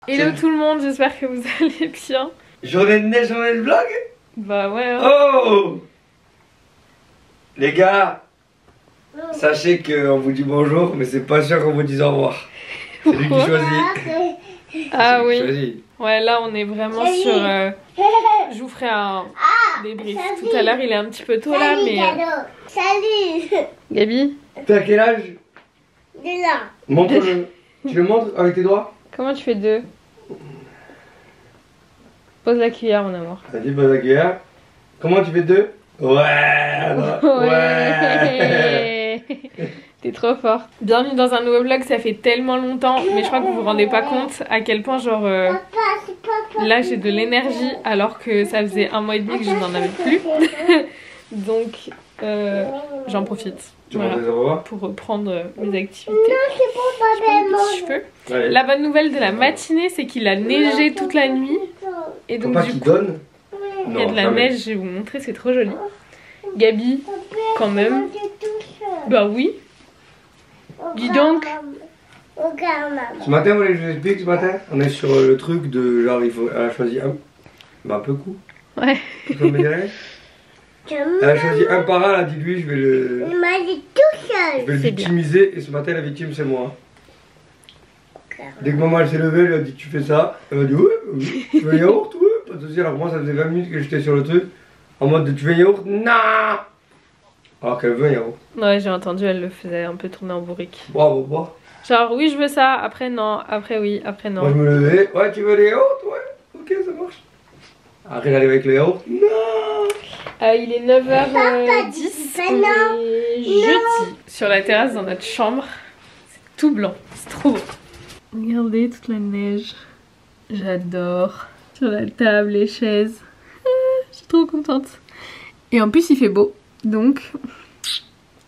Hello tout le monde, j'espère que vous allez bien. Journée de neige, journée de vlog. Bah ouais. Hein. Oh les gars, sachez qu'on vous dit bonjour, mais c'est pas sûr qu'on vous dise au revoir. C'est lui qui choisit. Ah oui. Choisit. Ouais, là on est vraiment sur... je vous ferai un débrief. Tout à l'heure il est un petit peu tôt là, mais... Salut. Gabi, T'as quel âge? De là. Montre-le. Tu le montres avec tes doigts? comment tu fais 2? Pose la cuillère mon amour. Vas-y, pose la cuillère. Comment tu fais 2? Ouais. Ouais. T'es trop forte. Bienvenue dans un nouveau vlog, ça fait tellement longtemps, mais je crois que vous vous rendez pas compte à quel point genre... là j'ai de l'énergie alors que ça faisait 1 mois et demi que je n'en avais plus. Donc j'en profite. Tu Voilà, montres les revoir? pour reprendre mes activités. C'est pour Je prends mes petits cheveux. Allez. La bonne nouvelle de la matinée, c'est qu'il a neigé toute la nuit. Et donc Papa du qui coup, donne? il y a de la neige, je vais vous montrer, c'est trop joli. Gabi, quand même. Bah oui. Dis donc. Regarde maman. Ce matin, vous voulez que je vous explique ce matin? On est sur le truc de genre, elle a choisi un. Bah, un peu coup. Ouais. Ça me dirait. Elle a choisi un par un, elle a dit lui, je vais le. Il m'a dit tout seul. Je vais le C'est bien. victimiser et ce matin la victime c'est moi. Dès que maman elle s'est levée, elle lui a dit tu fais ça. Elle m'a dit oui, tu veux un yaourt? Oui, pas de soucis. Alors moi ça faisait 20 minutes que j'étais sur le truc. En mode de tu veux un yaourt? Non. Alors qu'elle veut un yaourt. Ouais, j'ai entendu, elle le faisait un peu tourner en bourrique. Bravo, bravo. Genre oui, je veux ça, après non, après oui, après Moi je non. me levais, ouais tu veux des yaourts? Ouais, ok ça marche. Après j'arrive avec le yaourt. Non. Il est 9h10, on est jeudi sur la terrasse dans notre chambre. C'est tout blanc, c'est trop beau. Regardez toute la neige, j'adore. Sur la table, les chaises, je suis trop contente. Et en plus il fait beau, donc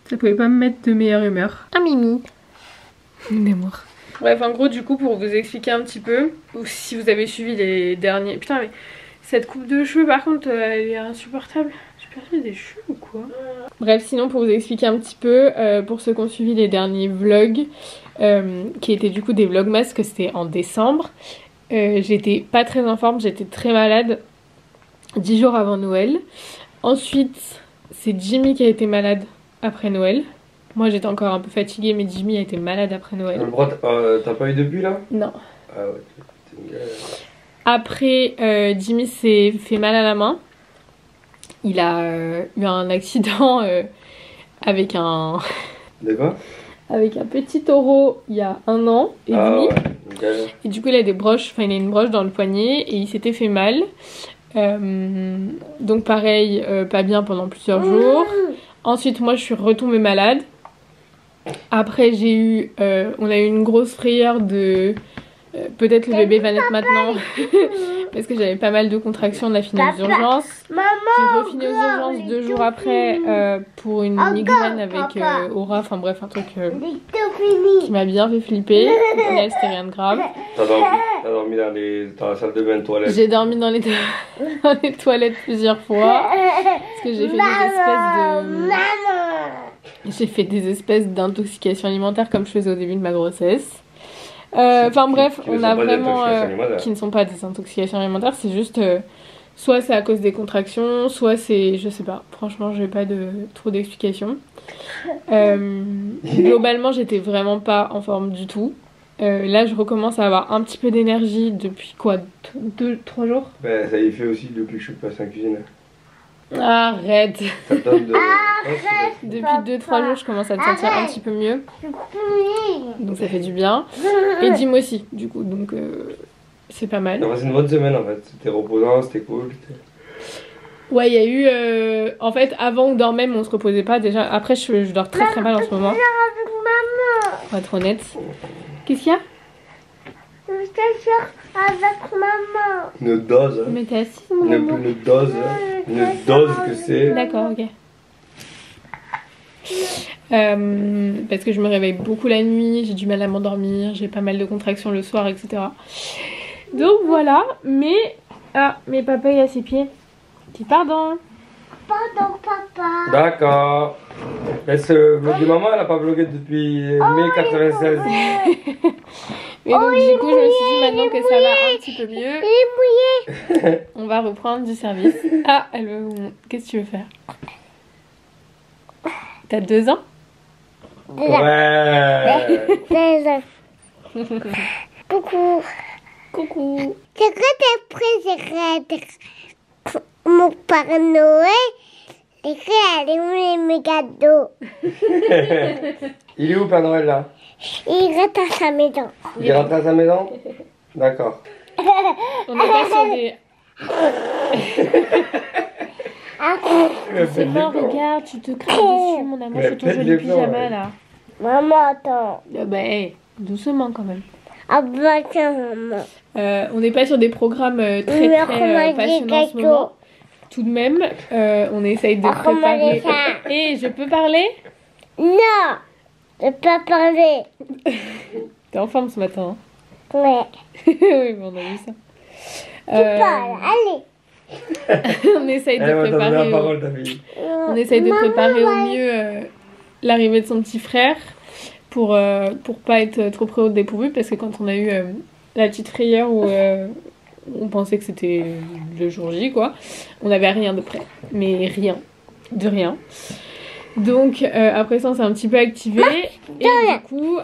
ça pouvait pas me mettre de meilleure humeur. Ah Mimi, d'amour. Bref, en gros du coup pour vous expliquer un petit peu, ou si vous avez suivi les derniers... Putain mais cette coupe de cheveux par contre elle est insupportable. J'ai perdu des cheveux ou quoi? Bref, sinon pour vous expliquer un petit peu, pour ceux qui ont suivi les derniers vlogs, qui étaient du coup des vlogmas, que c'était en décembre, j'étais pas très en forme, j'étais très malade 10 jours avant Noël. Ensuite c'est Jimmy qui a été malade après Noël. Moi j'étais encore un peu fatiguée, mais Jimmy a été malade après Noël. T'as pas eu de bulle là? Non. Ah ouais, c'est une galère. Après Jimmy s'est fait mal à la main. Il a eu un accident avec un... De quoi? avec un petit taureau il y a 1 an et demi. Ouais, une galère. Et du coup il a des broches, enfin il a une broche dans le poignet et il s'était fait mal. Donc pareil, pas bien pendant plusieurs jours. Ensuite moi je suis retombée malade. Après j'ai eu, on a eu une grosse frayeur de... peut-être le bébé va naître maintenant. Parce que j'avais pas mal de contractions, on a fini aux urgences. J'ai refini aux urgences 2 jours après pour une migraine avec Aura, enfin bref un truc qui m'a bien fait flipper. Au final c'était rien de grave. T'as dormi dans la salle de bain, toilette. J'ai dormi dans les, dans les toilettes plusieurs fois. Parce que j'ai fait des espèces d'intoxication alimentaire comme je faisais au début de ma grossesse. Enfin bref, on a vraiment qui ne sont pas des intoxications alimentaires, c'est juste soit c'est à cause des contractions, soit c'est, je sais pas, franchement j'ai pas de trop d'explications. Globalement j'étais vraiment pas en forme du tout. Là je recommence à avoir un petit peu d'énergie depuis quoi, 2-3 jours. Ben ça y fait aussi depuis que je suis passé en cuisine. Arrête. Ça te donne de... Depuis 2-3 jours je commence à te sentir un petit peu mieux. Donc ça fait du bien. Et Jim aussi du coup, donc c'est pas mal. C'est une bonne semaine en fait, c'était reposant, c'était cool. Ouais, il y a eu... en fait, avant on dormait mais on se reposait pas déjà. Après je dors très très mal en ce moment. Pour être honnête. Qu'est-ce qu'il y a? Je t'assure avec maman. Une dose, hein. Mais t'es assise Une dose, une dose que c'est. D'accord, ok. Parce que je me réveille beaucoup la nuit, j'ai du mal à m'endormir, j'ai pas mal de contractions le soir, etc. Donc voilà, mais... Ah, mais papa il a ses pieds. Dis pardon. Pardon papa. D'accord. Laisse vlogger maman, elle a pas vlogué depuis mai 96. Et donc du coup je me suis dit maintenant que ça va un petit peu mieux, Il est mouillé. on va reprendre du service. Ah, elle veut... Qu'est-ce que tu veux faire? T'as 2 ans? Ouais. Coucou. Coucou. C'est quoi tes préférés? Mon Père Noël. Les frères, elle est où mes cadeaux? Il est où Père Noël là? Il rentre à sa maison. Il est rentré à sa maison? D'accord. On n'est pas sur des... C'est bon, regarde, tu te craches dessus mon amour, Mais sur ton pète joli les plombs, pyjama ouais. là. Maman, attends. Bah hey, doucement quand même. Ah bah tiens, maman. On n'est pas sur des programmes très passionnants en ce moment. Tout de même, on essaye de préparer... Et je peux parler? Non, je peux pas parler. T'es en forme ce matin, hein? Ouais. Oui, bon, on a vu ça. Tu parles, allez. On essaye de Elle va donner préparer... la parole ta fille. On essaye de préparer au mieux l'arrivée de son petit frère pour pas être trop près au dépourvu, parce que quand on a eu la petite frayeur où on pensait que c'était le jour J, quoi, on n'avait rien de prêt, mais rien, de rien. Donc après ça on s'est un petit peu activé et du coup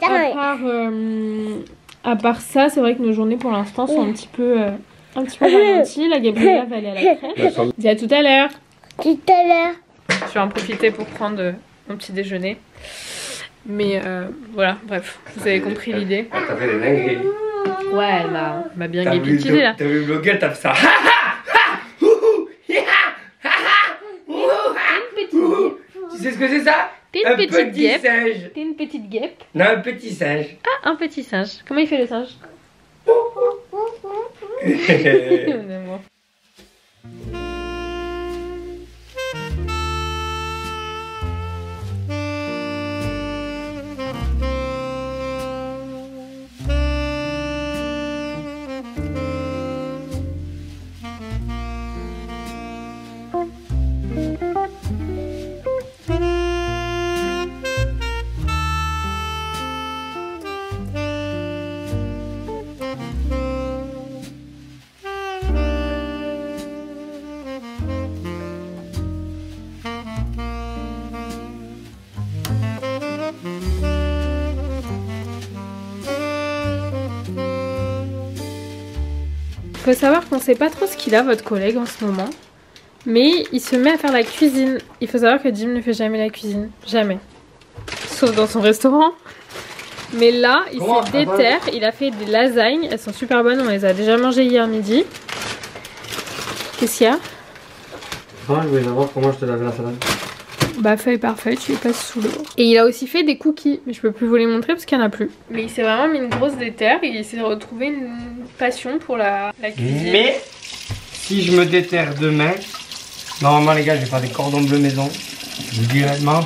à part ça, c'est vrai que nos journées pour l'instant sont un petit peu ralenties. La Gabriella va aller à la crèche. Dis à tout à l'heure. Tout à l'heure. Je vais en profiter pour prendre mon petit déjeuner. Mais voilà, bref, vous avez compris l'idée. Ah, t'as fait des dingueries. Ouais, elle m'a bien guépitillé là. T'as vu le blogueur, t'as fait ça. Tu sais ce que c'est ça? T'es une Un petite petit guêpe. singe. T'es une petite guêpe. Non, un petit singe. Ah, un petit singe. Comment il fait le singe? Mon amour. Faut savoir qu'on sait pas trop ce qu'il a, votre collègue, en ce moment. Mais il se met à faire la cuisine. Il faut savoir que Jim ne fait jamais la cuisine. Jamais. Sauf dans son restaurant. Mais là, il s'est déterre. Il a fait des lasagnes. Elles sont super bonnes. On les a déjà mangées hier midi. Qu'est-ce qu'il y a? Non, je voulais savoir comment je te lavais la salade. Bah feuille par feuille, tu les passes sous l'eau. Et il a aussi fait des cookies, mais je peux plus vous les montrer parce qu'il n'y en a plus. Mais il s'est vraiment mis une grosse déterre, il s'est retrouvé une passion pour la cuisine. Mais si je me déterre demain, normalement les gars, je vais faire des cordons bleus maison. Je vous dis honnêtement,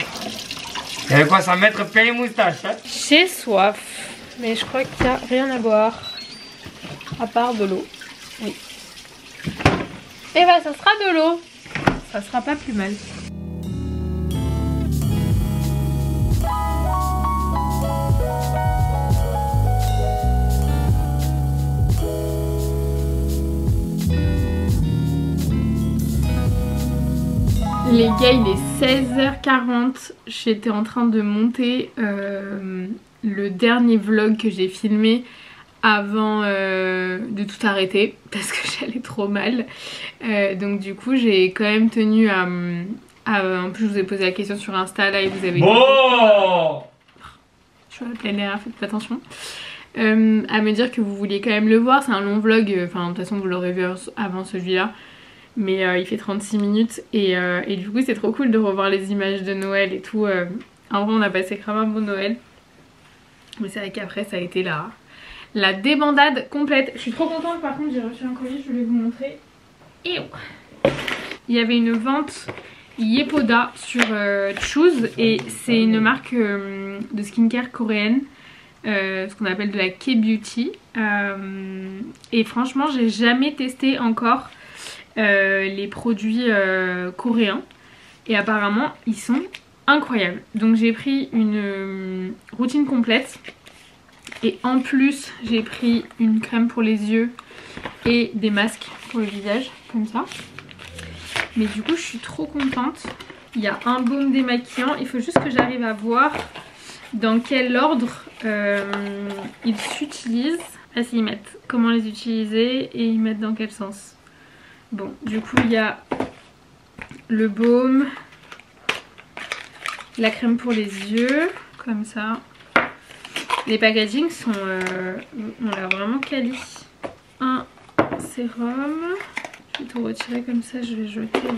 il y avait quoi, ça mettre plein les moustaches, hein? J'ai soif, mais je crois qu'il n'y a rien à boire à part de l'eau. Oui. Et bah ça sera de l'eau. Ça sera pas plus mal. Les gars, il est 16h40, j'étais en train de monter le dernier vlog que j'ai filmé avant de tout arrêter parce que j'allais trop mal. Donc du coup j'ai quand même tenu à... en plus je vous ai posé la question sur Insta là et vous avez... Bon, je suis à la pleine air, faites attention. À me dire que vous vouliez quand même le voir, c'est un long vlog, enfin de toute façon vous l'aurez vu avant celui-là. Mais il fait 36 minutes et du coup c'est trop cool de revoir les images de Noël et tout. En vrai on a passé grave un bon Noël. Mais c'est vrai qu'après ça a été la débandade complète. Je suis trop contente, par contre j'ai reçu un colis, je vais vous montrer. Et il y avait une vente Yepoda sur Choose et c'est une marque de skincare coréenne. Ce qu'on appelle de la K-Beauty. Et franchement j'ai jamais testé encore les produits coréens et apparemment ils sont incroyables. Donc j'ai pris une routine complète Et en plus j'ai pris une crème pour les yeux et des masques pour le visage, comme ça. Mais du coup je suis trop contente. Il y a un baume démaquillant, il faut juste que j'arrive à voir dans quel ordre ils s'utilisent. Ah si, ils mettent comment les utiliser et ils mettent dans quel sens. Bon, du coup il y a le baume, la crème pour les yeux, comme ça. Les packagings sont, ont l'air vraiment quali. Un sérum, je vais tout retirer comme ça, je vais jeter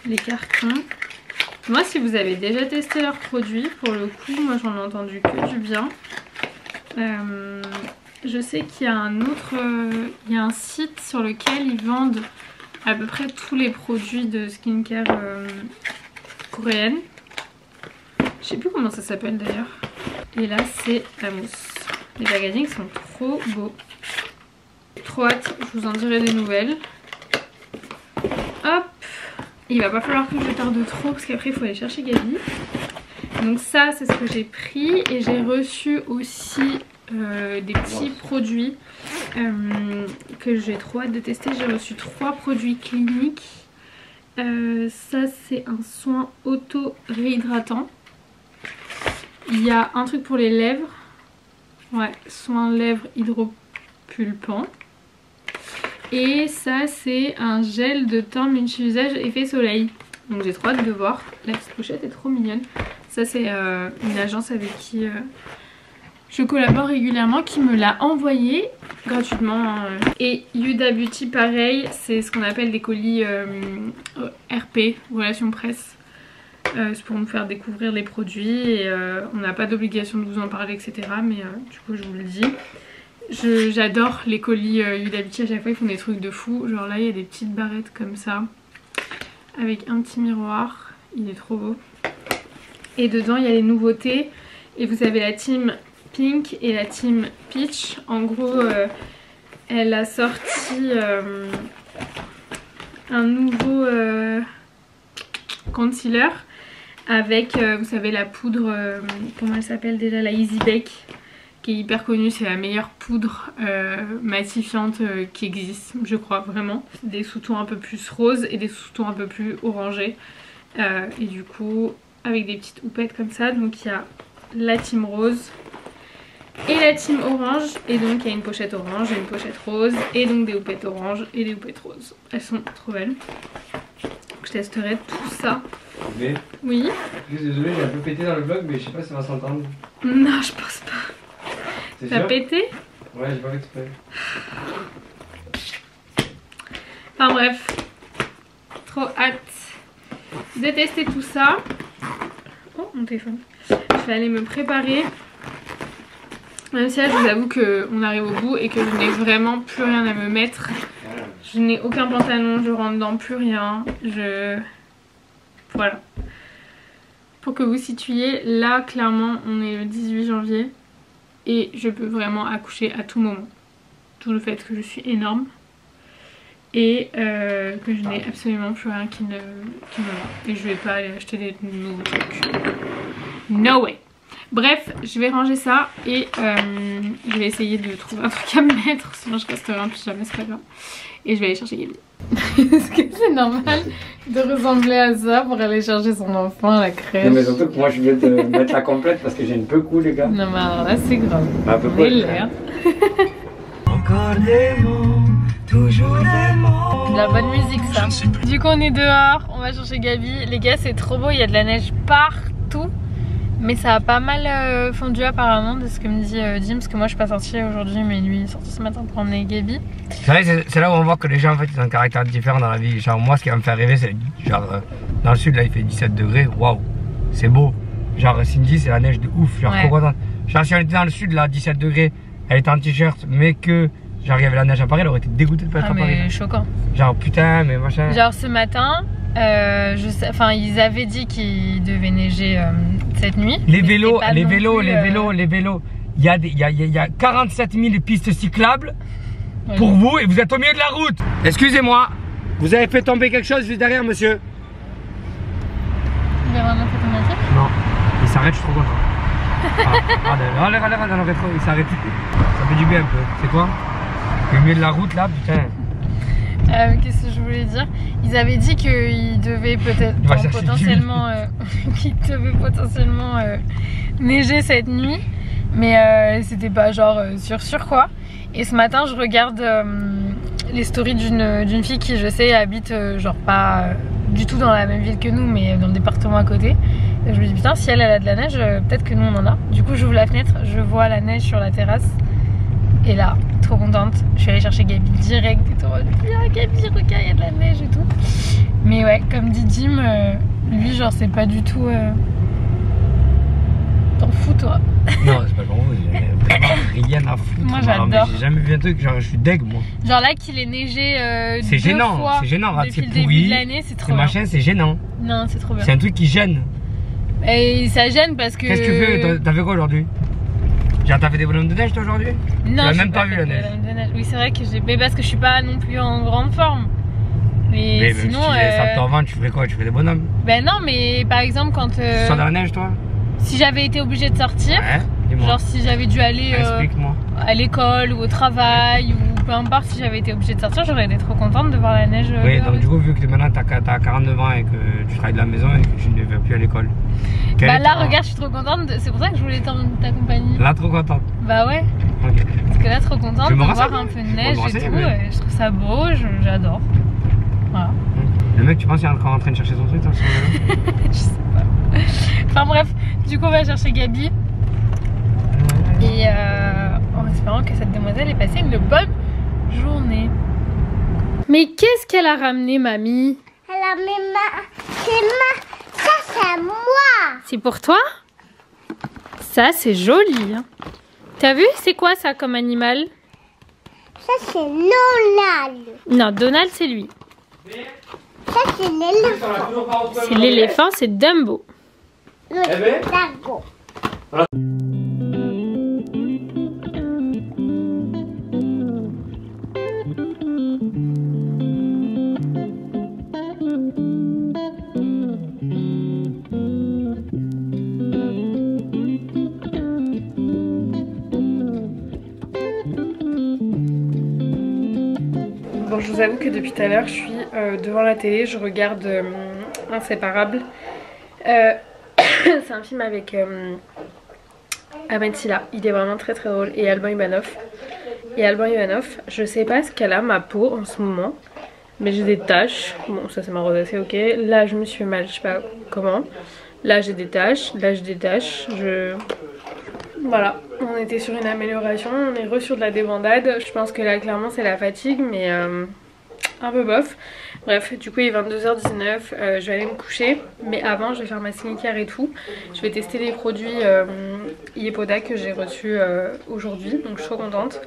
les cartons. Moi, si vous avez déjà testé leurs produits, pour le coup, moi j'en ai entendu que du bien. Je sais qu'il y a un autre, il y a un site sur lequel ils vendent à peu près tous les produits de skincare coréenne. Je sais plus comment ça s'appelle d'ailleurs. Et là c'est la mousse. Les packagings sont trop beaux. Trop hâte, je vous en dirai des nouvelles. Hop. Il va pas falloir que je tarde trop parce qu'après il faut aller chercher Gabi. Donc ça c'est ce que j'ai pris. Et j'ai reçu aussi des petits produits que j'ai trop hâte de tester. J'ai reçu 3 produits cliniques. Ça c'est un soin auto-réhydratant. Il y a un truc pour les lèvres. Ouais, soin lèvres hydropulpant. Et ça c'est un gel de teint multi-usage effet soleil. Donc j'ai trop hâte de voir. La petite pochette est trop mignonne. Ça c'est une agence avec qui je collabore régulièrement qui me l'a envoyé gratuitement. Et Huda Beauty pareil, c'est ce qu'on appelle des colis RP, relations presse. C'est pour nous faire découvrir les produits et on n'a pas d'obligation de vous en parler etc. Mais du coup je vous le dis. J'adore les colis Huda Beauty, à chaque fois ils font des trucs de fou. Genre là il y a des petites barrettes comme ça avec un petit miroir, il est trop beau. Et dedans il y a les nouveautés et vous avez la team Pink et la team Peach. En gros elle a sorti un nouveau concealer avec vous savez la poudre, comment elle s'appelle déjà, la Easy Bake, qui est hyper connue. C'est la meilleure poudre matifiante qui existe, je crois vraiment. Des sous-tons un peu plus roses et des sous-tons un peu plus orangés et du coup avec des petites houppettes comme ça. Donc il y a la team rose et la team orange, et donc il y a une pochette orange et une pochette rose et donc des houpettes orange et des houpettes roses. Elles sont trop belles. Je testerai tout ça. Mais, oui. Désolé, j'ai un peu pété dans le vlog, mais je sais pas si ça va s'entendre. Non, je pense pas. T'as pété? Ouais, j'ai pas fait exprès. Enfin bref, trop hâte de tester tout ça. Oh mon téléphone. Je vais aller me préparer. Même si là je vous avoue qu'on arrive au bout et que je n'ai vraiment plus rien à me mettre. Je n'ai aucun pantalon, je rentre dans plus rien. Voilà. Pour que vous situiez, là clairement on est le 18 janvier et je peux vraiment accoucher à tout moment. Tout le fait que je suis énorme et que je n'ai absolument plus rien qui me va. Et je vais pas aller acheter des nouveaux trucs. No way. Bref, je vais ranger ça et je vais essayer de trouver un truc à me mettre, sinon je resterai en pyjama, c'est pas grave. Et je vais aller chercher Gabi. Est-ce que c'est normal de ressembler à ça pour aller chercher son enfant à la crèche? Non mais surtout que moi je viens de mettre la complète parce que j'ai une peu cool les gars. Non mais alors là c'est grave. Bah, à peu on près. est l'air. Encore des mots, toujours des mots. De la bonne musique ça. Du coup on est dehors, on va chercher Gabi. Les gars c'est trop beau, il y a de la neige partout. Mais ça a pas mal fondu apparemment de ce que me dit Dim, parce que moi je suis pas sortie aujourd'hui mais lui il est sorti ce matin pour emmener Gabi. C'est là où on voit que les gens en fait ils ont un caractère différent dans la vie. Genre moi ce qui va me faire rêver c'est genre dans le sud là il fait 17 degrés, waouh c'est beau. Genre Cindy c'est la neige de ouf, genre trop contente. Genre si on était dans le sud là 17 degrés, elle était en t-shirt mais que genre il y avait la neige à Paris, elle aurait été dégoûtée de pas être à Paris. Mais choquant. Genre putain mais machin. Genre ce matin, ils avaient dit qu'il devait neiger cette nuit. Les vélos. Il y a 47 000 pistes cyclables pour vous et vous êtes au milieu de la route. Excusez-moi, vous avez fait tomber quelque chose juste derrière monsieur? Il y a un automatique? Non, il s'arrête, je suis trop content. Regarde dans le rétro, il s'est arrêté. Ça fait du bien un peu. C'est quoi? Au milieu de la route là, putain. Qu'est-ce que je voulais dire? Ils avaient dit qu'il devait peut-être potentiellement, neiger cette nuit, mais c'était pas genre sûr quoi. Et ce matin, je regarde les stories d'une fille qui, je sais, habite genre pas du tout dans la même ville que nous, mais dans le département à côté. Et je me dis putain, si elle a de la neige, peut-être que nous on en a. Du coup, j'ouvre la fenêtre, je vois la neige sur la terrasse. Et là, trop contente, je suis allée chercher Gabi direct et tout. Ah, Gabi, regarde, il y a de la neige et tout. Mais ouais, comme dit Jim, lui, genre, c'est pas du tout. T'en fous, toi? Non, c'est pas vraiment, il a vraiment rien à foutre. Moi, j'adore. J'ai jamais vu un truc, genre, je suis deg, moi. Genre là, qu'il ait neigé c'est gênant, c'est gênant, depuis le pourri, début de l'année, c'est trop bien. Machin, c'est gênant. Non, c'est trop bien. C'est un truc qui gêne. Et ça gêne parce que. Qu'est-ce que tu fais? T'as fait quoi aujourd'hui? Genre, t'as fait des bonhommes de neige toi aujourd'hui? Non, tu n'as même pas vu la neige. Oui, c'est vrai que j'ai. Mais parce que je suis pas non plus en grande forme. Mais sinon. Si ça te vent, tu ferais quoi? Tu ferais des bonhommes? Ben non, mais par exemple, quand. Tu sors dans la neige toi? Si j'avais été obligée de sortir, ouais, genre si j'avais dû aller à l'école ou au travail ou peu importe, si j'avais été obligée de sortir, j'aurais été trop contente de voir la neige. Oui, donc du coup, vu que maintenant t'as 49 ans et que tu travailles de la maison et que tu ne vas plus à l'école. Bah là, regarde, je suis trop contente, c'est pour ça que je voulais t'accompagner. Là, trop contente? Bah ouais. Okay. Parce que là, trop contente de voir un peu de neige et tout, je trouve ça beau, j'adore. Voilà. Le mec, tu penses qu'il est encore en train de chercher son truc sur le vélo? Je sais pas. Enfin bref, du coup on va chercher Gabi. Et en espérant que cette demoiselle ait passé une bonne journée. Mais qu'est-ce qu'elle a ramené, mamie? Elle a mis ça c'est à moi. C'est pour toi? Ça c'est joli. Hein. T'as vu, c'est quoi ça comme animal? Ça c'est Donald. Non, Donald c'est lui. Ça c'est l'éléphant. C'est l'éléphant, c'est Dumbo. Dago. Bon, je vous avoue que depuis tout à l'heure, je suis devant la télé, je regarde Inséparables. C'est un film avec Ahmed Silla, il est vraiment très très drôle, et Alban Ivanov. Et Alban Ivanov, je sais pas ce qu'elle a ma peau en ce moment, mais j'ai des taches. Bon, ça c'est ma rosacée, ok. Là je me suis fait mal, je sais pas comment. Là j'ai des taches, là j'ai des taches. Voilà, on était sur une amélioration, on est sur de la débandade. Je pense que là clairement c'est la fatigue, mais un peu bof. Bref, du coup il est 22h19, je vais aller me coucher. Mais avant je vais faire ma skincare et tout. Je vais tester les produits Yepoda que j'ai reçus aujourd'hui, donc je suis trop contente.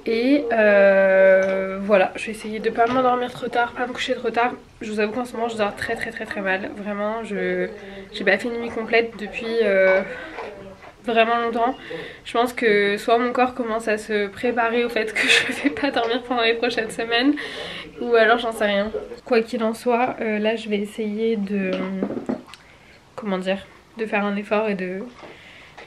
Et voilà, je vais essayer de pas m'endormir trop tard, pas me coucher trop tard. Je vous avoue qu'en ce moment je dors très mal. Vraiment, j'ai pas fait une nuit complète depuis vraiment longtemps. Je pense que soit mon corps commence à se préparer au fait que je vais pas dormir pendant les prochaines semaines, ou alors j'en sais rien. Quoi qu'il en soit, là je vais essayer de comment dire, de faire un effort et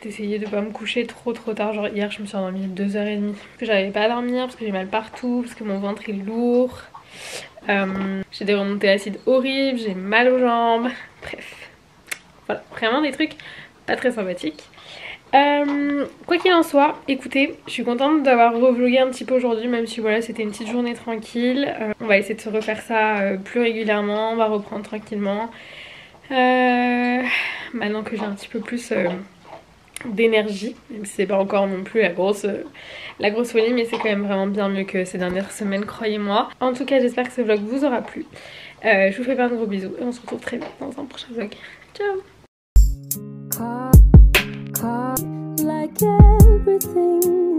d'essayer de pas me coucher trop tard. Genre hier je me suis endormie à 2h30 parce que j'arrivais pas à dormir, parce que j'ai mal partout, parce que mon ventre est lourd, j'ai des remontées acides horribles, j'ai mal aux jambes, bref voilà, vraiment des trucs pas très sympathiques. Quoi qu'il en soit, écoutez, je suis contente d'avoir revlogué un petit peu aujourd'hui, même si voilà c'était une petite journée tranquille. On va essayer de se refaire ça plus régulièrement, on va reprendre tranquillement. Maintenant que j'ai un petit peu plus d'énergie, même si c'est pas encore non plus la grosse folie, mais c'est quand même vraiment bien mieux que ces dernières semaines, croyez-moi. En tout cas, j'espère que ce vlog vous aura plu. Je vous fais plein de gros bisous et on se retrouve très vite dans un prochain vlog. Ciao! Like everything